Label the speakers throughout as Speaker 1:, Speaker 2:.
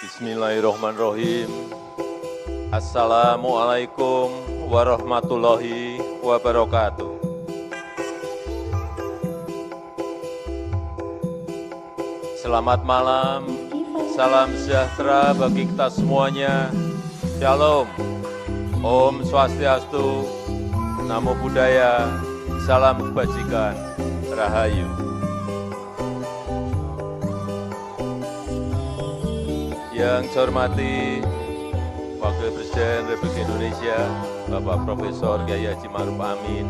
Speaker 1: Bismillahirrahmanirrahim. Assalamualaikum warahmatullahi wabarakatuh. Selamat malam, salam sejahtera bagi kita semuanya. Shalom, Om Swastiastu, Namo Buddhaya, Salam Kebajikan, Rahayu. Yang saya hormati Wakil Presiden Republik Indonesia, Bapak Profesor Kiai Haji Ma'ruf Amin.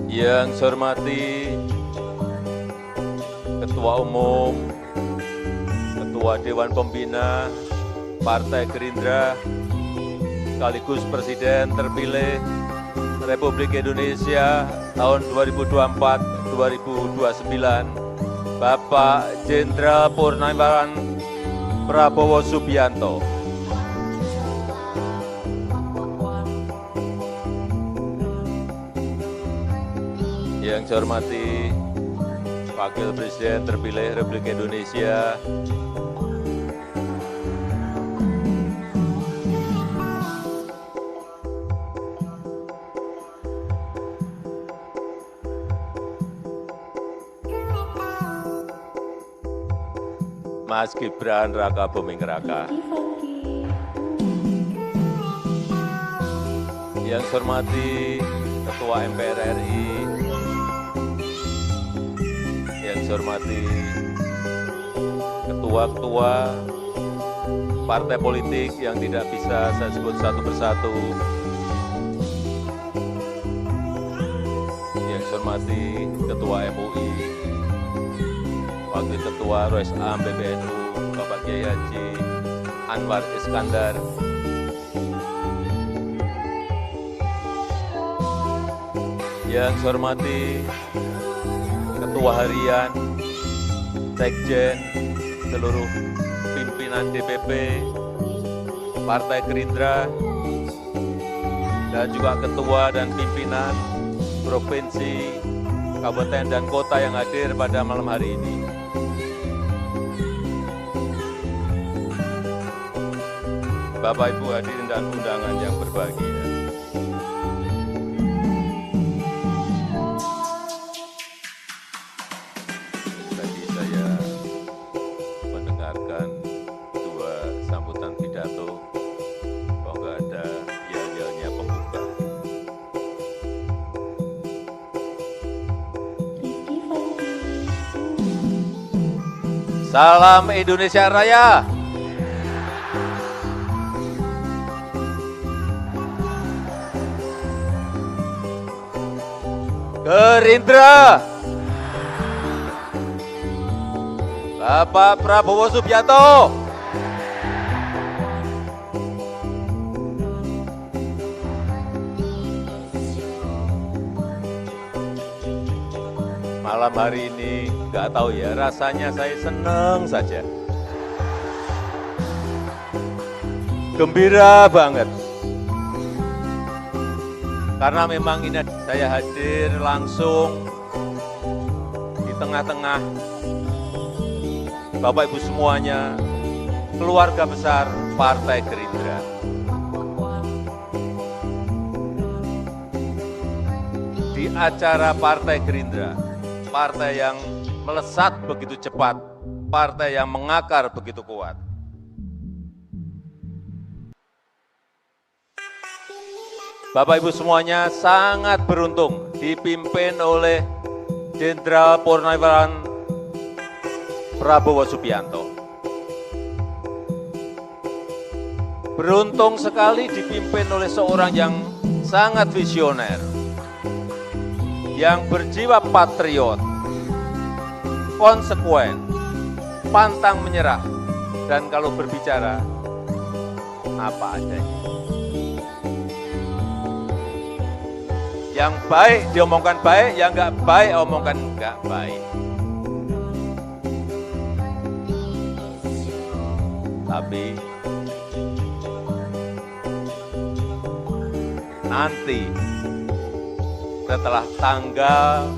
Speaker 1: Yang saya hormati Ketua Umum, Ketua Dewan Pembina Partai Gerindra, sekaligus Presiden terpilih Republik Indonesia tahun 2024-2029, Bapak Jenderal Purnawirawan Prabowo Subianto. Yang saya hormati Wakil Presiden terpilih Republik Indonesia, Mas Gibran Raka Buming Raka. Yang saya hormati Ketua MPR RI, yang saya hormati ketua-ketua partai politik yang tidak bisa saya sebut satu persatu, yang saya hormati Ketua MUI, Wakil Ketua Rois Am PBNU, Bapak Kiai Haji Anwar Iskandar, yang saya hormati Ketua Harian, Sekjen, seluruh pimpinan DPP, Partai Gerindra, dan juga Ketua dan pimpinan Provinsi, Kabupaten, dan Kota yang hadir pada malam hari ini. Bapak Ibu hadirin dan undangan yang berbahagia. Tadi saya mendengarkan dua sambutan pidato, kok nggak ada yel-yelnya pembuka. Salam Indonesia Raya. Gerindra, Bapak Prabowo Subianto. Malam hari ini nggak tahu ya, rasanya saya senang saja, gembira banget. Karena memang ini saya hadir langsung di tengah-tengah Bapak Ibu semuanya, keluarga besar Partai Gerindra. Di acara Partai Gerindra, partai yang melesat begitu cepat, partai yang mengakar begitu kuat. Bapak Ibu semuanya sangat beruntung dipimpin oleh Jenderal Purnawirawan Prabowo Subianto. Beruntung sekali dipimpin oleh seorang yang sangat visioner, yang berjiwa patriot, konsekuen, pantang menyerah, dan kalau berbicara apa adanya. Yang baik diomongkan baik, yang enggak baik omongkan enggak baik. Tapi nanti setelah tanggal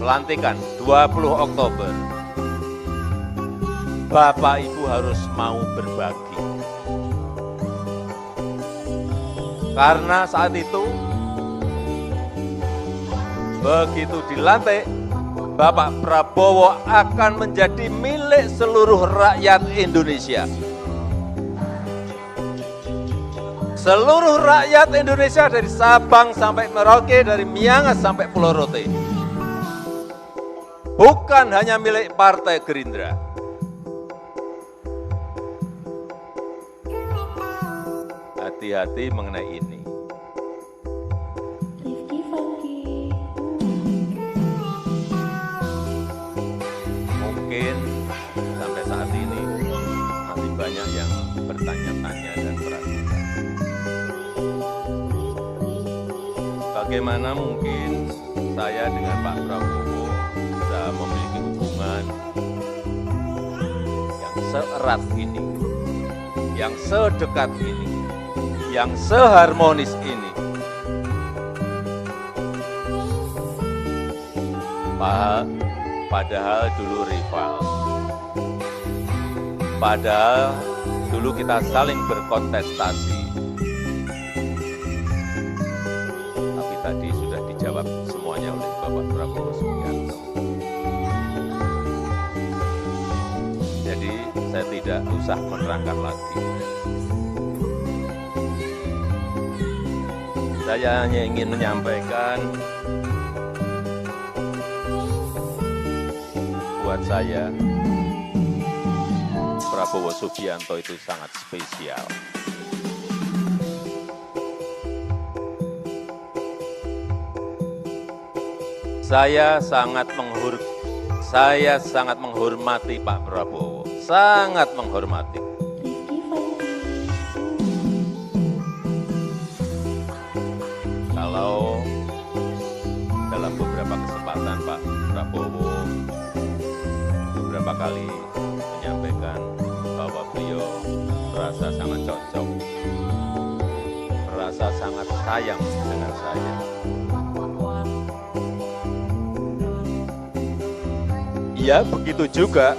Speaker 1: pelantikan 20 Oktober, Bapak Ibu harus mau berbagi. Karena saat itu, begitu dilantik, Bapak Prabowo akan menjadi milik seluruh rakyat Indonesia. Seluruh rakyat Indonesia dari Sabang sampai Merauke, dari Miangas sampai Pulau Rote. Bukan hanya milik Partai Gerindra. Hati-hati mengenai ini. Mungkin sampai saat ini masih banyak yang bertanya-tanya dan meragukan. Bagaimana mungkin saya dengan Pak Prabowo bisa memiliki hubungan yang seerat ini, yang sedekat ini, yang seharmonis ini. Padahal dulu rival. Padahal dulu kita saling berkontestasi. Tapi tadi sudah dijawab semuanya oleh Bapak Prabowo Subianto. Jadi saya tidak usah menerangkan lagi. Saya hanya ingin menyampaikan buat saya, Prabowo Subianto itu sangat spesial. Saya sangat menghormati Pak Prabowo, sangat menghormati. Kalau dalam beberapa kesempatan Pak Prabowo beberapa kali menyampaikan bahwa beliau merasa sangat cocok, merasa sangat sayang dengan saya. Ya, begitu juga.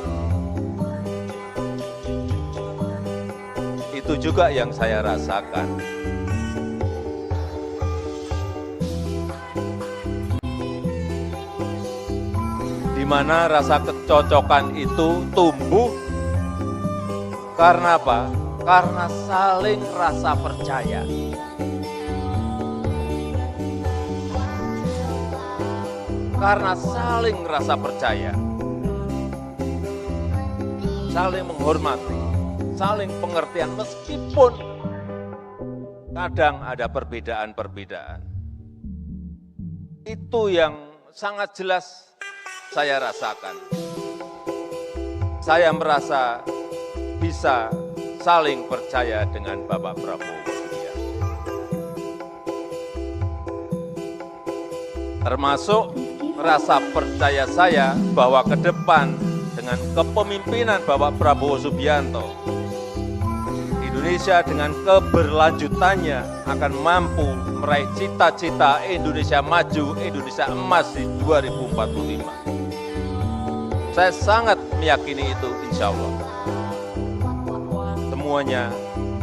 Speaker 1: Itu juga yang saya rasakan. Di mana rasa kecocokan itu tumbuh karena apa? Karena saling rasa percaya. Karena saling rasa percaya. Saling menghormati, saling pengertian meskipun kadang ada perbedaan-perbedaan. Itu yang sangat jelas saya rasakan. Saya merasa bisa saling percaya dengan Bapak Prabowo Subianto. Termasuk rasa percaya saya bahwa ke depan dengan kepemimpinan Bapak Prabowo Subianto, Indonesia dengan keberlanjutannya akan mampu meraih cita-cita Indonesia maju, Indonesia emas di 2045. Saya sangat meyakini itu, insya Allah. Semuanya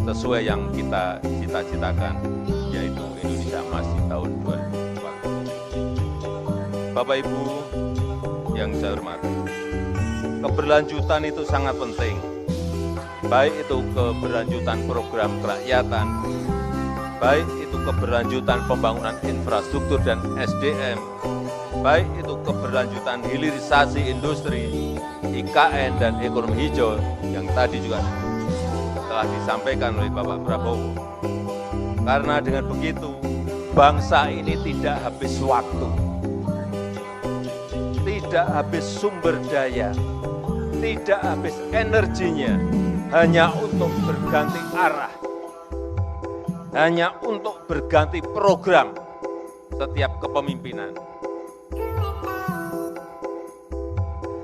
Speaker 1: sesuai yang kita cita-citakan, yaitu Indonesia emas di tahun 2045. Bapak Ibu yang saya hormati, keberlanjutan itu sangat penting, baik itu keberlanjutan program kerakyatan, baik itu keberlanjutan pembangunan infrastruktur dan SDM, baik itu keberlanjutan hilirisasi industri, IKN dan ekonomi hijau yang tadi juga telah disampaikan oleh Bapak Prabowo. Karena dengan begitu, bangsa ini tidak habis waktu, tidak habis sumber daya, tidak habis energinya hanya untuk berganti arah, hanya untuk berganti program setiap kepemimpinan,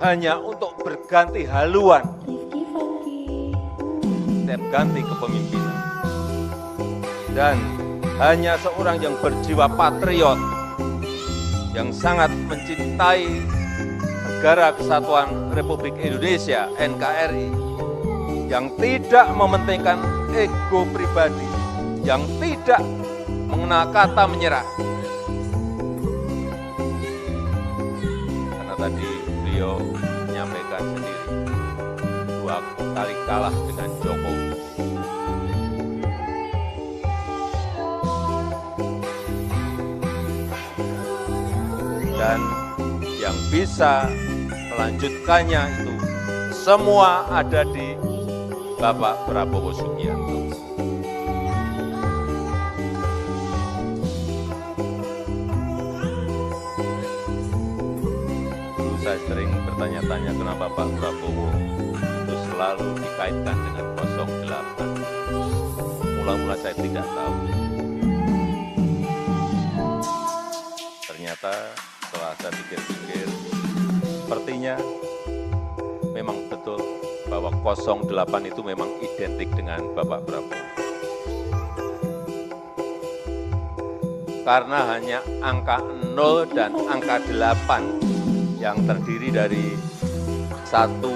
Speaker 1: hanya untuk berganti haluan setiap ganti kepemimpinan, dan hanya seorang yang berjiwa patriot yang sangat mencintai Negara Kesatuan Republik Indonesia, NKRI, yang tidak mementingkan ego pribadi, yang tidak mengenal kata menyerah. Karena tadi beliau menyampaikan sendiri, 2 kali kalah dengan Jokowi. Dan yang bisa melanjutkannya itu semua ada di Bapak Prabowo Subianto. Dulu saya sering bertanya-tanya kenapa Pak Prabowo itu selalu dikaitkan dengan 08. Mula-mula saya tidak tahu. Ternyata setelah saya pikir-pikir, sepertinya memang betul bahwa 08 itu memang identik dengan Bapak Prabowo. Karena hanya angka 0 dan angka 8 yang terdiri dari satu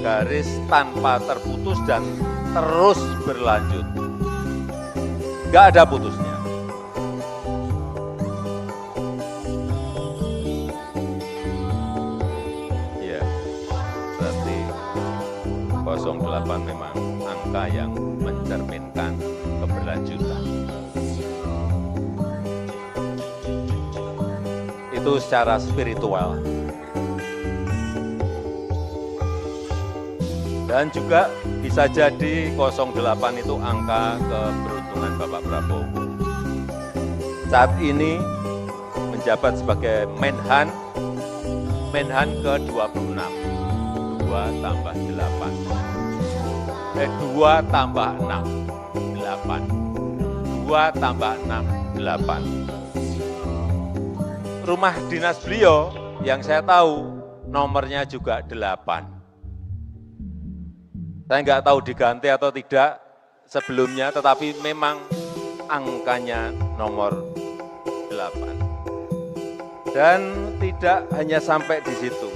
Speaker 1: garis tanpa terputus dan terus berlanjut. Nggak ada putusnya. Ya, berarti 08 memang angka yang mencerminkan keberlanjutan. Itu secara spiritual. Dan juga bisa jadi 08 itu angka keberuntungan Bapak Prabowo. Saat ini menjabat sebagai Menhan ke-26. 2 tambah 8. 2 tambah 6, 8. 2 tambah 6, 8. Rumah dinas beliau yang saya tahu nomornya juga 8. Saya nggak tahu diganti atau tidak sebelumnya, tetapi memang angkanya nomor 8. Dan tidak hanya sampai di situ.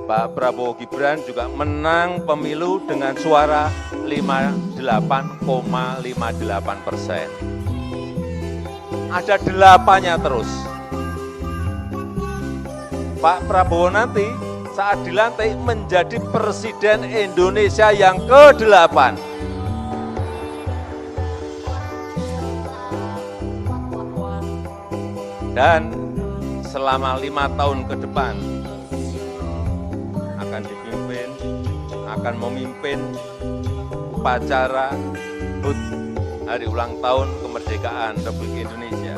Speaker 1: Pak Prabowo Gibran juga menang pemilu dengan suara 58,58%. Ada 8-nya terus. Pak Prabowo nanti saat dilantik menjadi Presiden Indonesia yang ke-8. Dan selama 5 tahun ke depan akan memimpin upacara HUT Hari Ulang Tahun Kemerdekaan Republik Indonesia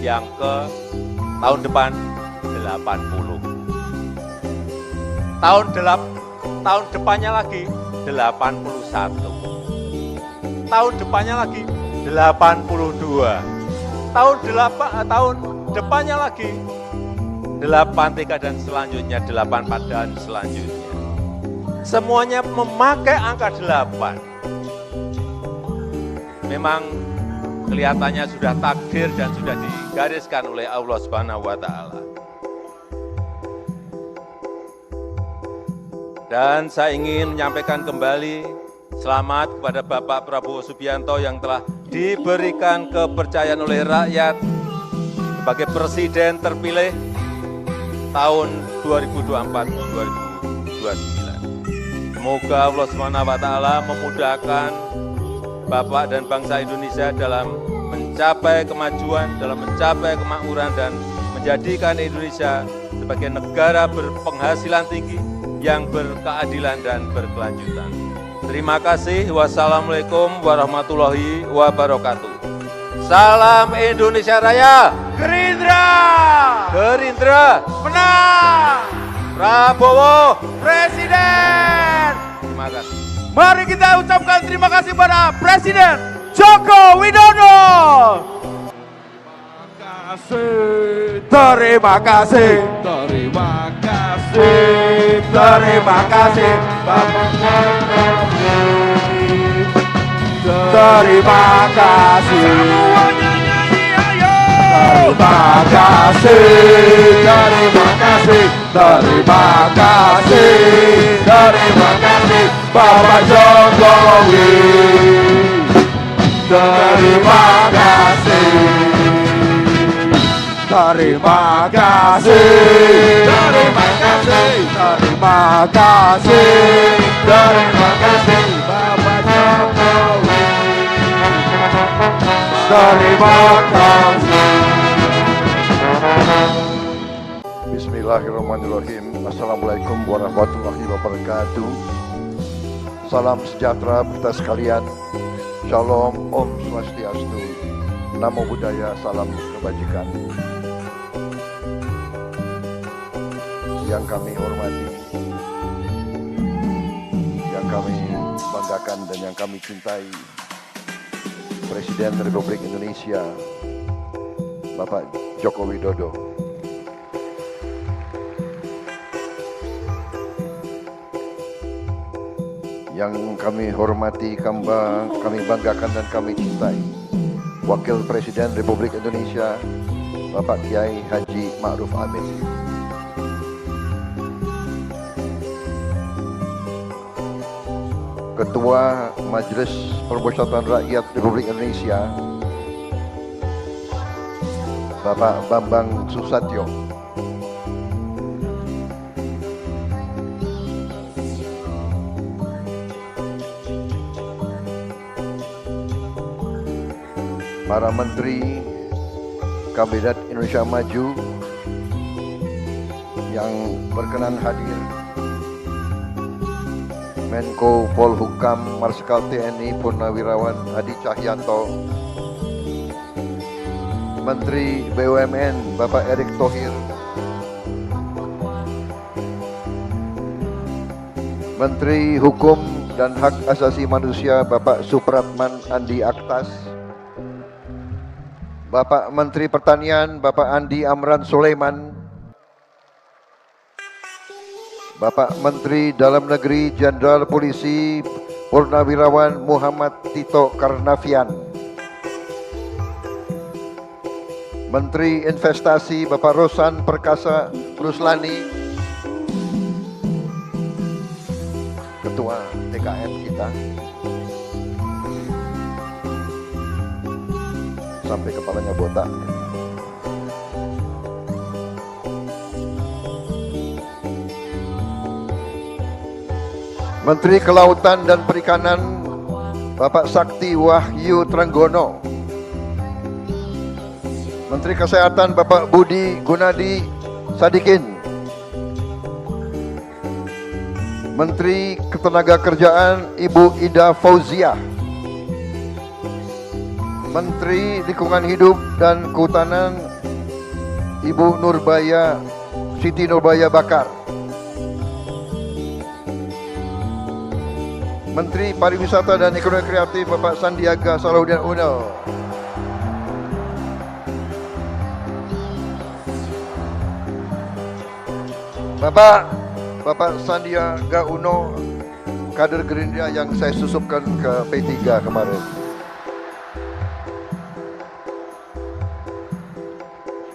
Speaker 1: yang ke tahun depan 80. Tahun depannya lagi 81. Tahun depannya lagi 82. Tahun depannya lagi 83 dan selanjutnya 84 dan selanjutnya. Semuanya memakai angka 8. Memang kelihatannya sudah takdir dan sudah digariskan oleh Allah Subhanahu wa taala. Dan saya ingin menyampaikan kembali selamat kepada Bapak Prabowo Subianto yang telah diberikan kepercayaan oleh rakyat sebagai Presiden terpilih tahun 2024-2029. Semoga Allah SWT memudahkan Bapak dan bangsa Indonesia dalam mencapai kemajuan, dalam mencapai kemakmuran dan menjadikan Indonesia sebagai negara berpenghasilan tinggi yang berkeadilan dan berkelanjutan. Terima kasih. Wassalamualaikum warahmatullahi wabarakatuh. Salam Indonesia Raya.
Speaker 2: Gerindra menang.
Speaker 1: Prabowo
Speaker 2: Presiden.
Speaker 1: terima kasih.
Speaker 2: Mari kita ucapkan terima kasih pada Presiden Joko Widodo. Terima kasih. Terima kasih. Terima kasih. Semuanya nyanyi ayo.
Speaker 3: Terima kasih, terima kasih, terima kasih, terima kasih Bapak Jokowi. Terima kasih, terima kasih, terima kasih, terima kasih, terima kasih Bapak Jokowi. Terima kasih. Bismillahirrahmanirrahim. Assalamualaikum warahmatullahi wabarakatuh. Salam sejahtera kita sekalian. Shalom, Om Swastiastu, Namo Buddhaya, salam kebajikan. Yang kami hormati, yang kami banggakan dan yang kami cintai, Presiden Republik Indonesia, Bapak Joko Widodo. Yang kami hormati, kami banggakan dan kami cintai, Wakil Presiden Republik Indonesia, Bapak Kiai Haji Ma'ruf Amin. Ketua Majelis Permusyawaratan Rakyat Republik Indonesia, Bapak Bambang Susatyo. Para Menteri Kabinet Indonesia Maju yang berkenan hadir, Menko Polhukam Marsikal TNI Purnawirawan Hadi Cahyanto, Menteri BUMN Bapak Erick Thohir, Menteri Hukum dan Hak Asasi Manusia Bapak Supratman Andi Aktas, Bapak Menteri Pertanian Bapak Andi Amran Sulaiman, Bapak Menteri Dalam Negeri Jenderal Polisi Purnawirawan Muhammad Tito Karnavian, Menteri Investasi Bapak Rosan Perkasa Ruslani, Ketua TKN kita, sampai kepalanya botak. Menteri Kelautan dan Perikanan Bapak Sakti Wahyu Trenggono, Menteri Kesehatan Bapak Budi Gunadi Sadikin, Menteri Ketenagakerjaan Ibu Ida Fauziah, Menteri Lingkungan Hidup dan Kehutanan Ibu Siti Nurbaya Bakar, Menteri Pariwisata dan Ekonomi Kreatif Bapak Sandiaga Salahuddin Uno, Bapak Sandiaga Uno, kader Gerindra yang saya susupkan ke P3 kemarin.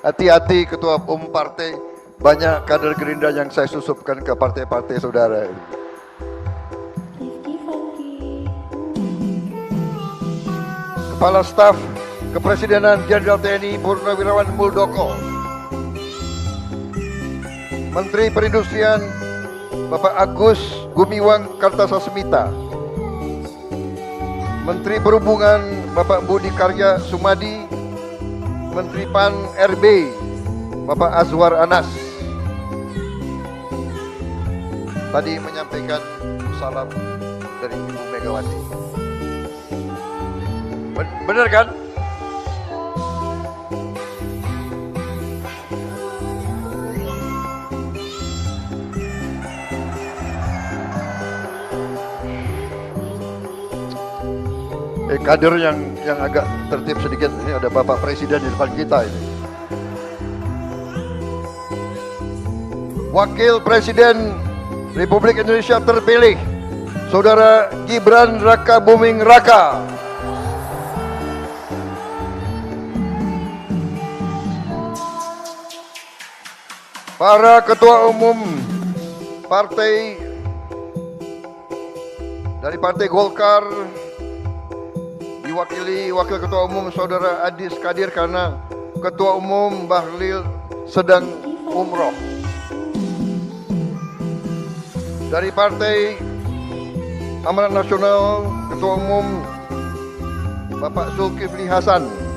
Speaker 3: Hati-hati Ketua Umum Partai, banyak kader Gerindra yang saya susupkan ke partai-partai saudara. Kepala Staf Kepresidenan Jenderal TNI Purnawirawan Muldoko, Menteri Perindustrian Bapak Agus Gumiwang Kartasasmita, Menteri Perhubungan Bapak Budi Karya Sumadi, Menteri PAN RB Bapak Azwar Anas, tadi menyampaikan salam dari Ibu Megawati. Benar kan? Kader yang agak tertib sedikit, ini ada Bapak Presiden di depan kita ini. Wakil Presiden Republik Indonesia terpilih, Saudara Gibran Raka Buming Raka. para ketua umum partai dari Partai Golkar diwakili Wakil Ketua Umum Saudara Adis Kadir karena Ketua Umum Bahlil sedang umroh. Dari Partai Amanat Nasional Ketua Umum Bapak Zulkifli Hasan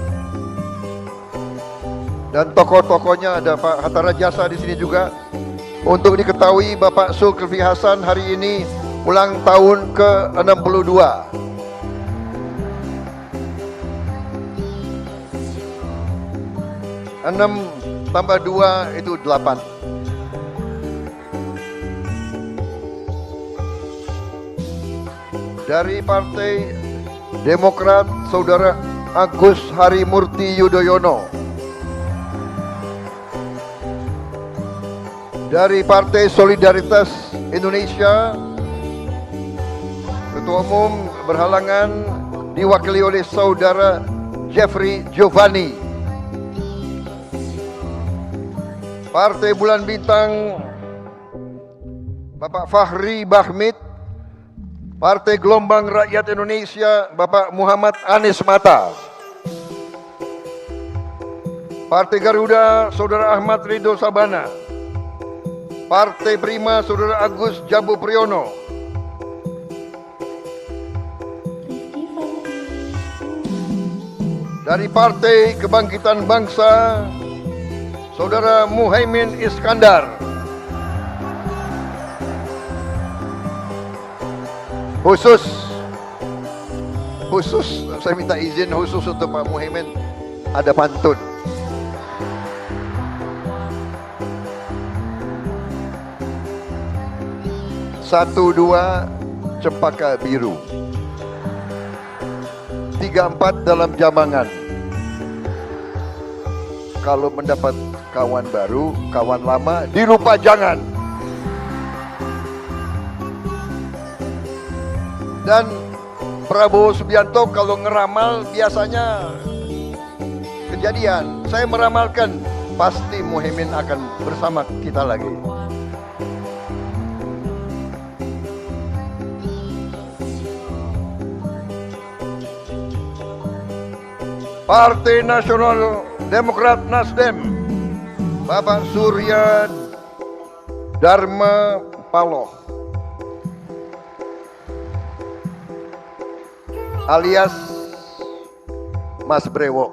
Speaker 3: dan tokoh-tokohnya ada Pak Hatta Rajasa di sini juga. Untuk diketahui Bapak Zulkifli Hasan hari ini ulang tahun ke-62. Enam tambah 2 itu 8. Dari Partai Demokrat Saudara Agus Harimurti Yudhoyono. Dari Partai Solidaritas Indonesia Ketua Umum berhalangan diwakili oleh Saudara Jeffrey Giovanni. Partai Bulan Bintang Bapak Fahri Bahmid. Partai Gelombang Rakyat Indonesia Bapak Muhammad Anies Mata. Partai Garuda Saudara Ahmad Ridho Sabana. Partai Prima Saudara Agus Jambu Priyono. Dari Partai Kebangkitan Bangsa Saudara Muhaimin Iskandar. Khusus saya minta izin khusus untuk Pak Muhaimin, ada pantun. Satu dua cempaka biru, 3-4 dalam jamangan. Kalau mendapat kawan baru, kawan lama dilupa jangan. Dan Prabowo Subianto kalau ngeramal biasanya kejadian. Saya meramalkan pasti Muhaimin akan bersama kita lagi. Partai Nasional Demokrat Nasdem Bapak Surya Dharma Paloh alias Mas Brewo.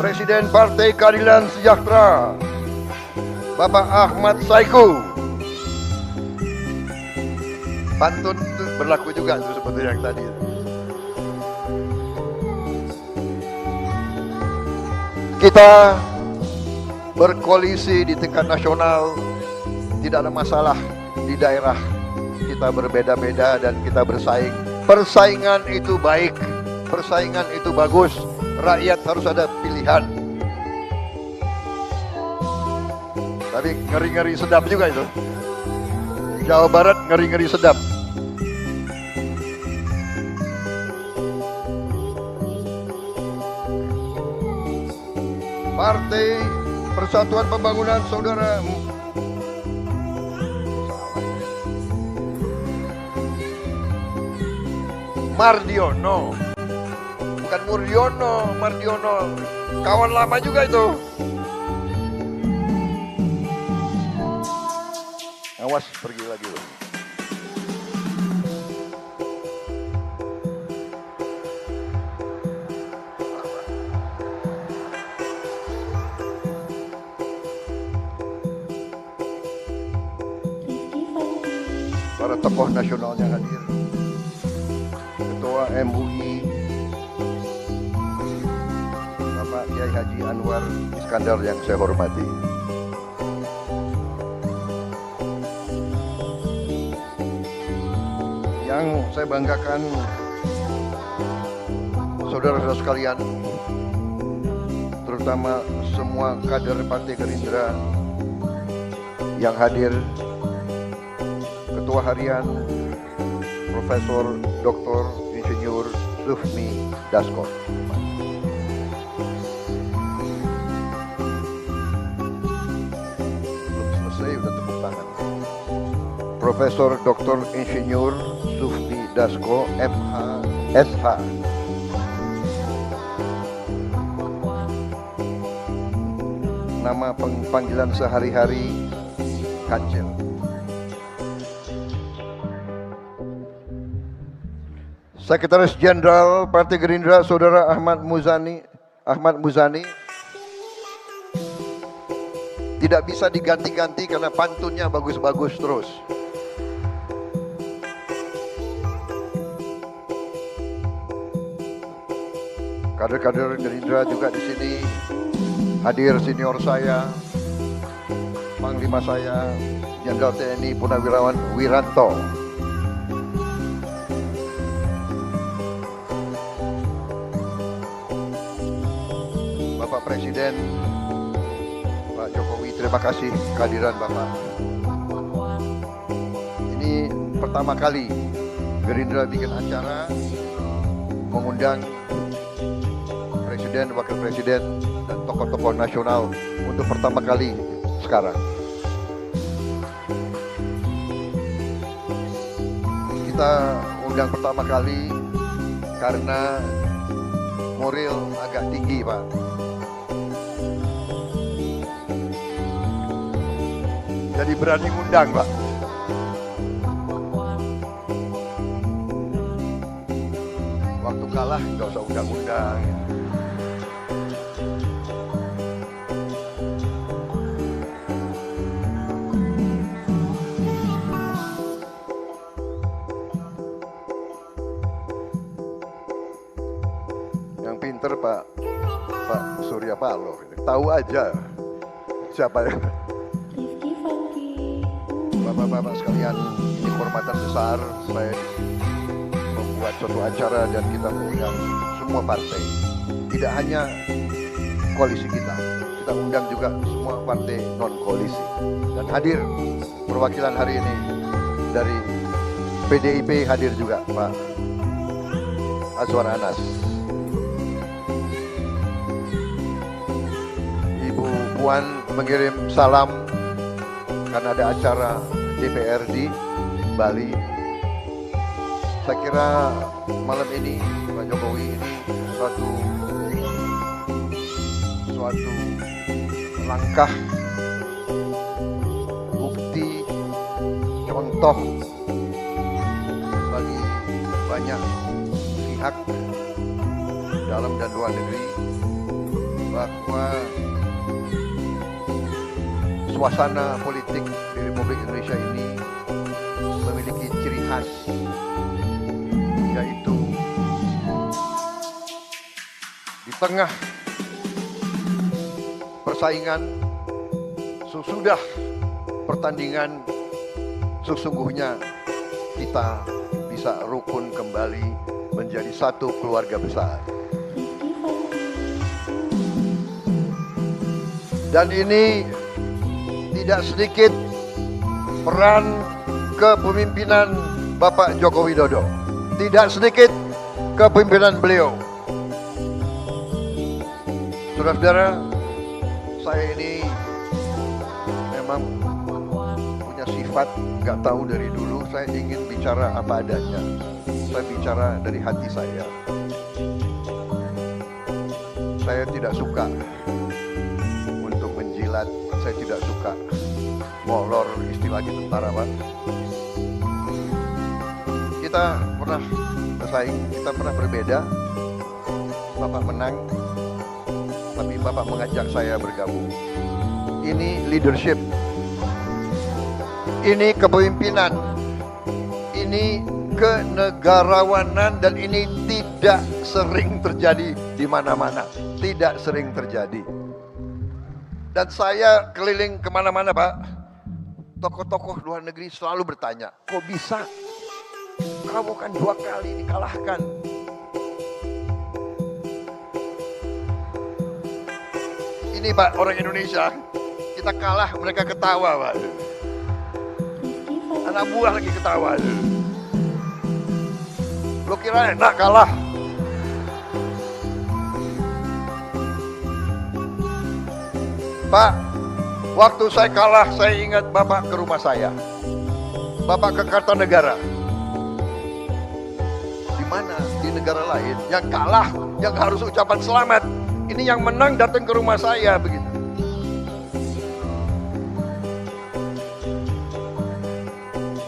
Speaker 3: Presiden Partai Keadilan Sejahtera Bapak Ahmad Saiku. Pantun itu berlaku juga itu seperti yang tadi. Kita berkoalisi di tingkat nasional, tidak ada masalah. Di daerah kita berbeda-beda dan kita bersaing. Persaingan itu baik, persaingan itu bagus. Rakyat harus ada pilihan. Tapi ngeri-ngeri sedap juga itu. Jawa Barat ngeri-ngeri sedap. Partai Persatuan Pembangunan Saudara Mardiono, bukan Murdiono, Mardiono, kawan lama juga itu. Awas pergi lagi loh. Para tokoh nasionalnya hadir. Ketua MUI Bapak Kiai Haji Anwar Iskandar yang saya hormati. Yang saya banggakan, saudara-saudara sekalian, terutama semua kader Partai Gerindra yang hadir, Ketua Harian Profesor Dr. Insinyur Sufmi Dasko, Profesor Dr. Insinyur Sufmi Dasko, MH, SH. Nama panggilan sehari-hari Kancil. Sekretaris Jenderal Partai Gerindra Saudara Ahmad Muzani tidak bisa diganti-ganti karena pantunnya bagus-bagus terus. Kader-kader Gerindra juga di sini hadir, senior saya, Panglima saya, Jenderal TNI Purnawirawan Wiranto. Bapak Presiden, Pak Jokowi, terima kasih kehadiran Bapak. Ini pertama kali Gerindra bikin acara mengundang Presiden, Wakil Presiden, dan tokoh-tokoh nasional untuk pertama kali sekarang. Kita undang pertama kali karena moral agak tinggi, Pak. Jadi berani ngundang, Pak. Waktu kalah nggak usah undang-undang. Yang pinter Pak Surya Paloh, tahu aja siapa yang. Bapak-bapak sekalian, ini kehormatan besar saya membuat suatu acara dan kita mengundang semua partai. Tidak hanya koalisi kita undang juga semua partai non-koalisi. Dan hadir perwakilan hari ini dari PDIP hadir juga Pak Azwar Anas. Ibu Puan mengirim salam karena ada acara DPR di Bali. Saya kira malam ini Pak Jokowi ini suatu langkah, bukti, contoh bagi banyak pihak dalam dan luar negeri bahwa suasana politik di Republik Indonesia ini memiliki ciri khas, yaitu di tengah persaingan, sesudah pertandingan, sesungguhnya kita bisa rukun kembali menjadi satu keluarga besar. Dan ini tidak sedikit peran kepemimpinan Bapak Joko Widodo. Tidak sedikit kepemimpinan beliau. Saudara-saudara, saya ini memang punya sifat nggak tahu dari dulu. Saya ingin bicara apa adanya. Saya bicara dari hati saya. Saya tidak suka untuk menjilat. Saya tidak suka molor, istilahnya tentara, Pak. Kita pernah bersaing, kita pernah berbeda. Bapak menang, tapi Bapak mengajak saya bergabung. Ini leadership, ini kepemimpinan, ini kenegarawanan, dan ini tidak sering terjadi di mana-mana. Tidak sering terjadi. Dan saya keliling kemana-mana, Pak. Tokoh-tokoh luar negeri selalu bertanya, kok bisa? Kamu kan 2 kali dikalahkan. Ini Pak, orang Indonesia, kita kalah, mereka ketawa, Pak. Anak buah lagi ketawa. Lo kira enak kalah? Pak, waktu saya kalah, saya ingat Bapak ke rumah saya. Bapak ke Kartanegara. Di mana? Di negara lain yang kalah, yang harus ucapan selamat. Ini yang menang datang ke rumah saya begitu.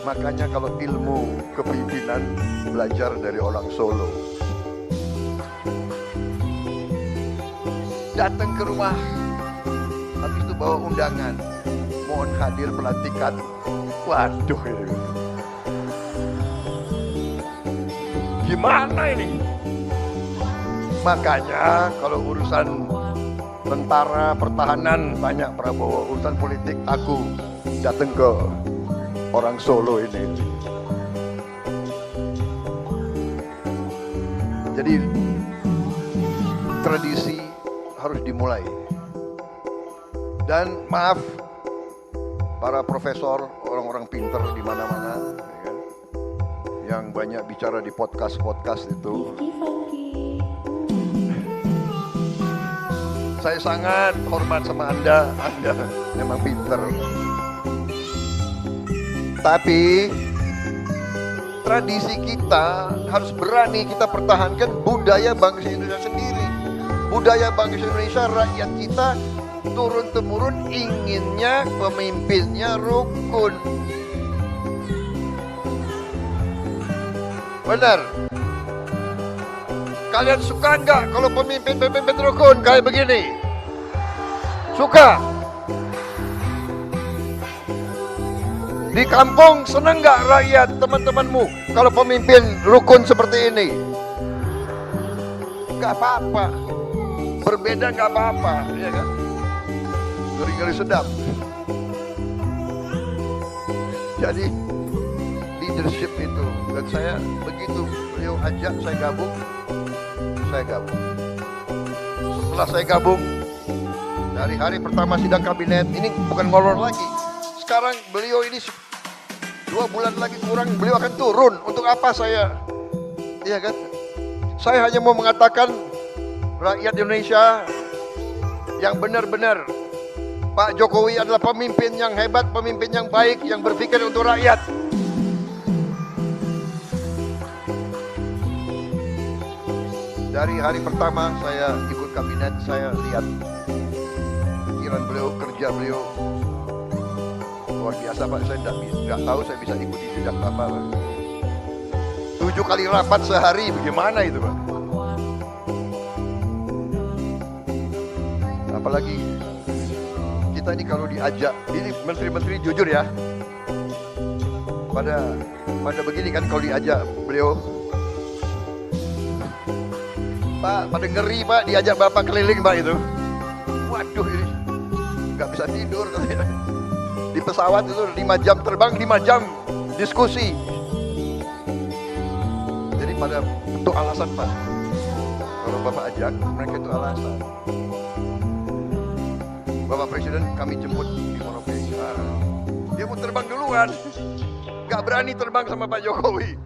Speaker 3: Makanya kalau ilmu kepemimpinan belajar dari orang Solo. Datang ke rumah, habis itu bawa undangan, mohon hadir pelantikan. Waduh ini. Gimana ini? Makanya kalau urusan tentara, pertahanan banyak Prabowo, urusan politik aku datang ke orang Solo ini. Jadi tradisi harus dimulai. Dan maaf para profesor, orang-orang pinter di mana-mana, ya kan, yang banyak bicara di podcast itu. Saya sangat hormat sama Anda memang pinter. Tapi tradisi kita harus berani kita pertahankan budaya bangsa Indonesia sendiri. Budaya bangsa Indonesia, rakyat kita turun-temurun inginnya pemimpinnya rukun. Benar. Kalian suka enggak kalau pemimpin rukun kayak begini? Suka? Di kampung senang enggak rakyat teman-temanmu kalau pemimpin rukun seperti ini? Enggak apa-apa. Berbeda enggak apa-apa, ya kan? Ngeri-ngeri sedap. Jadi leadership itu, dan saya begitu beliau ajak saya gabung. Setelah saya gabung, dari hari pertama sidang kabinet, ini bukan ngolor lagi. Sekarang beliau ini 2 bulan lagi kurang, beliau akan turun. Untuk apa saya? Iya kan? Saya hanya mau mengatakan rakyat Indonesia yang benar-benar Pak Jokowi adalah pemimpin yang hebat, pemimpin yang baik, yang berpikir untuk rakyat. Dari hari pertama saya ikut kabinet, saya lihat pikiran beliau, kerja beliau luar biasa Pak. Saya tidak tahu saya bisa ikuti jejak Bapak Pak. 7 kali rapat sehari, bagaimana itu Pak? Apalagi kita ini kalau diajak, ini menteri-menteri jujur ya, pada begini kan kalau diajak beliau, Pak, pada ngeri Pak, diajak Bapak keliling Pak itu. Waduh ini, nggak bisa tidur katanya. Di pesawat itu 5 jam terbang, 5 jam diskusi. Jadi pada itu alasan Pak. Kalau Bapak ajak, mereka itu alasan. Bapak Presiden kami jemput di Merauke. Dia mau terbang duluan. Nggak berani terbang sama Pak Jokowi.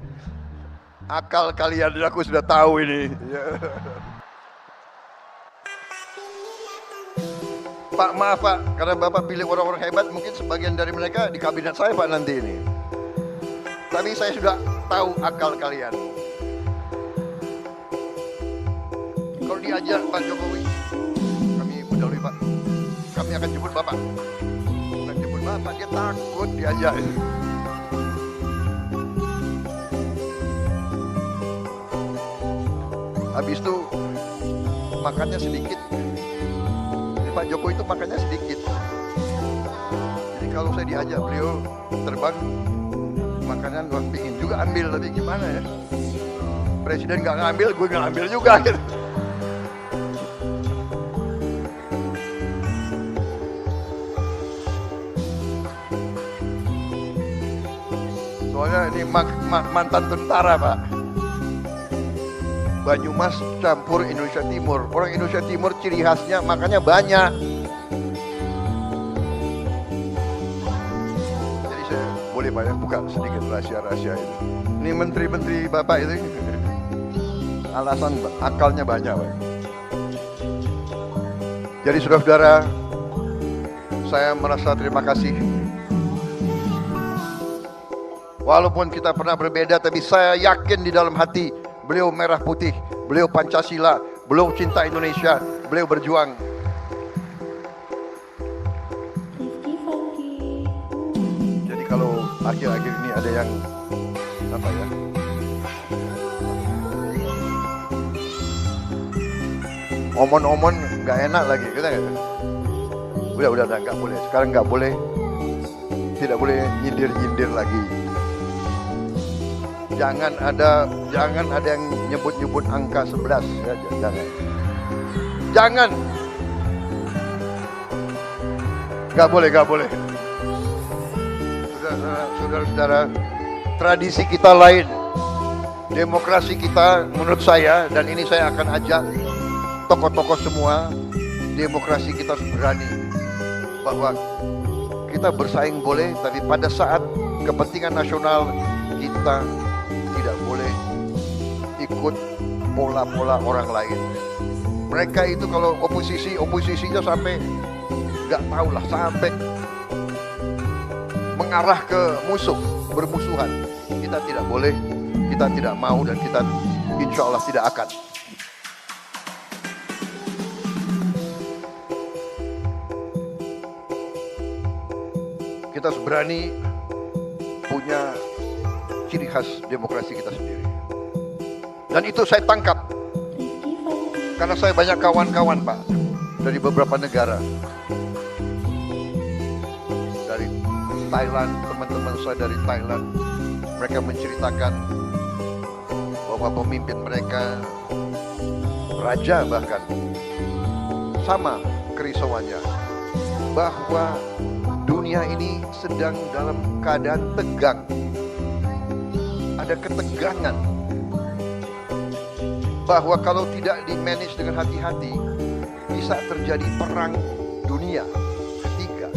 Speaker 3: Akal kalian, aku sudah tahu ini. Pak, maaf Pak, karena Bapak pilih orang-orang hebat, mungkin sebagian dari mereka di kabinet saya Pak nanti ini. Tapi saya sudah tahu akal kalian. Kalau diajak Pak Jokowi, kami mendahului Pak, kami akan jemput Bapak. Bukan jemput Bapak, dia takut diajak. Habis itu makannya sedikit. Jadi Pak Jokowi itu makannya sedikit. Jadi kalau saya diajak beliau terbang, makanan gue pingin juga ambil, tapi gimana ya? Presiden nggak ngambil, gue nggak ambil juga. Gitu. Soalnya ini mantan tentara Pak. Banyumas campur Indonesia Timur. Orang Indonesia Timur ciri khasnya makannya banyak. Jadi saya boleh Pak ya buka sedikit rahasia-rahasia itu. Ini menteri-menteri Bapak itu alasan akalnya banyak Pak. Jadi saudara-saudara, saya merasa terima kasih Walaupun kita pernah berbeda, tapi saya yakin di dalam hati beliau merah putih, beliau Pancasila, beliau cinta Indonesia, beliau berjuang. Jadi kalau akhir-akhir ini ada yang apa ya? Omon-omon nggak enak lagi, kita nggak? Udah nggak boleh. Sekarang nggak boleh, tidak boleh nyindir lagi. Jangan ada yang nyebut angka 11 ya, jangan. Nggak boleh. Saudara-saudara, tradisi kita lain, demokrasi kita menurut saya, dan ini saya akan ajak tokoh-tokoh semua, demokrasi kita harus berani bahwa kita bersaing boleh, tapi pada saat kepentingan nasional kita tidak boleh ikut pola-pola orang lain. Mereka itu kalau oposisinya sampai nggak tahu lah, sampai mengarah ke bermusuhan. Kita tidak boleh, kita tidak mau, dan kita insya Allah tidak akan. Kita harus berani punya ciri khas demokrasi kita sendiri. Dan itu saya tangkap karena saya banyak kawan-kawan Pak dari beberapa negara. Dari Thailand, teman-teman saya dari Thailand, mereka menceritakan bahwa pemimpin mereka, raja bahkan, sama kerisauannya bahwa dunia ini sedang dalam keadaan tegang. Ada ketegangan. Bahwa kalau tidak di-manage dengan hati-hati, bisa terjadi perang dunia ketiga.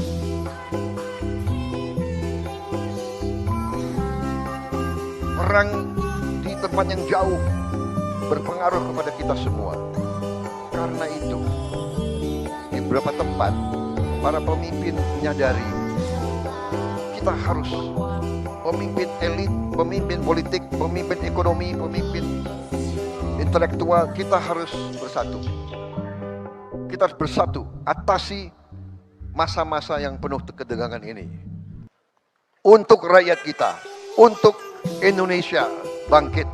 Speaker 3: Perang di tempat yang jauh berpengaruh kepada kita semua. Karena itu, di beberapa tempat, para pemimpin menyadari kita harus pemimpin elit, pemimpin politik, pemimpin ekonomi, pemimpin intelektual, kita harus bersatu. Kita harus bersatu atasi masa-masa yang penuh ketegangan ini. Untuk rakyat kita, untuk Indonesia bangkit,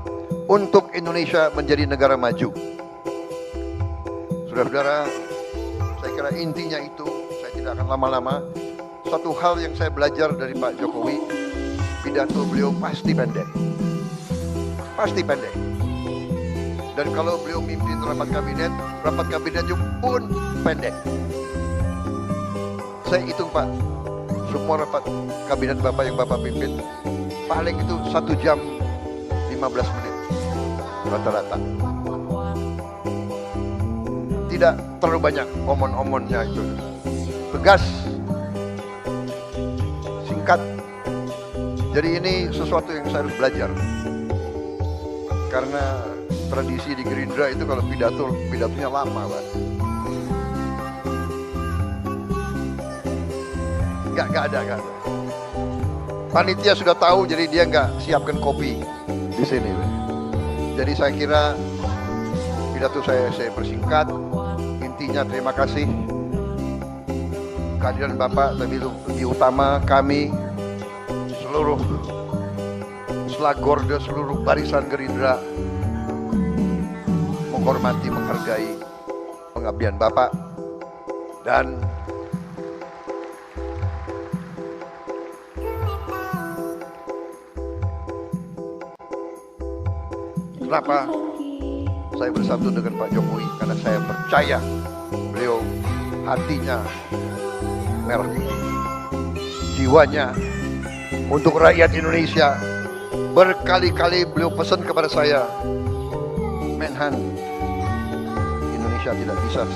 Speaker 3: untuk Indonesia menjadi negara maju. Saudara-saudara, saya kira intinya itu. Tidak akan lama-lama. Satu hal yang saya belajar dari Pak Jokowi, pidato beliau pasti pendek. Dan kalau beliau mimpin rapat kabinetnya pun pendek. Saya hitung Pak, semua rapat kabinet Bapak yang Bapak pimpin, paling itu 1 jam 15 menit rata-rata. Tidak terlalu banyak omon-omonnya itu. Tegas, singkat. Jadi ini sesuatu yang saya harus belajar. Karena tradisi di Gerindra itu kalau pidatonya lama, Pak. Gak ada. Panitia sudah tahu, jadi dia nggak siapkan kopi di sini. Jadi saya kira pidato saya persingkat. Intinya terima kasih kehadiran Bapak, tapi lebih utama kami seluruh selagorde, seluruh barisan Gerindra menghormati, menghargai pengabdian Bapak. Dan kenapa saya bersatu dengan Pak Jokowi? Karena saya percaya beliau hatinya merah putih, jiwanya untuk rakyat Indonesia. Berkali-kali beliau pesan kepada saya, Menhan, Indonesia tidak bisa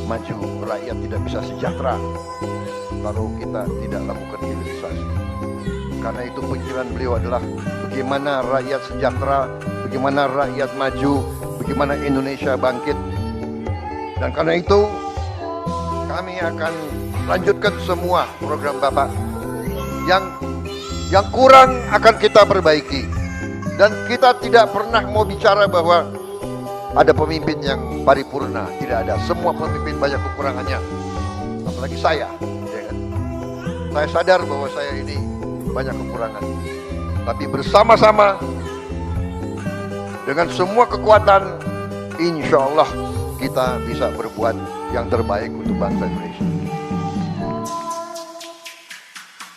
Speaker 3: maju, rakyat tidak bisa sejahtera kalau kita tidak lakukan hilirisasi. Karena itu pikiran beliau adalah bagaimana rakyat sejahtera, bagaimana rakyat maju, bagaimana Indonesia bangkit. Dan karena itu kami akan lanjutkan semua program Bapak yang Yang kurang akan kita perbaiki. Dan kita tidak pernah mau bicara bahwa ada pemimpin yang paripurna. Tidak ada. Semua pemimpin banyak kekurangannya. Apalagi saya, ya kan? Saya sadar bahwa saya ini banyak kekurangan. Tapi bersama-sama dengan semua kekuatan, insya Allah kita bisa berbuat yang terbaik untuk bangsa Indonesia.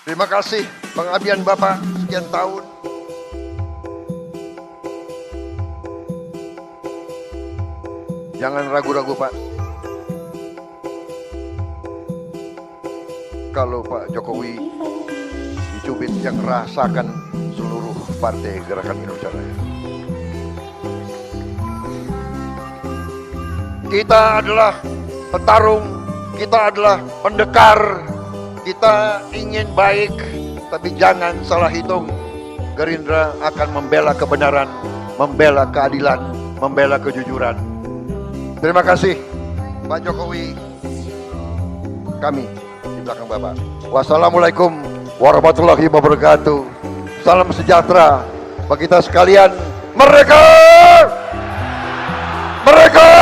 Speaker 3: Terima kasih pengabdian Bapak sekian tahun. Jangan ragu-ragu Pak. Kalau Pak Jokowi dicubit, yang rasakan seluruh partai Gerakan Indonesia Raya. Kita adalah petarung, kita adalah pendekar, kita ingin baik, tapi jangan salah hitung. Gerindra akan membela kebenaran, membela keadilan, membela kejujuran. Terima kasih Pak Jokowi, kami di belakang Bapak. Wassalamualaikum warahmatullahi wabarakatuh. Salam sejahtera bagi kita sekalian. Merdeka! Merdeka!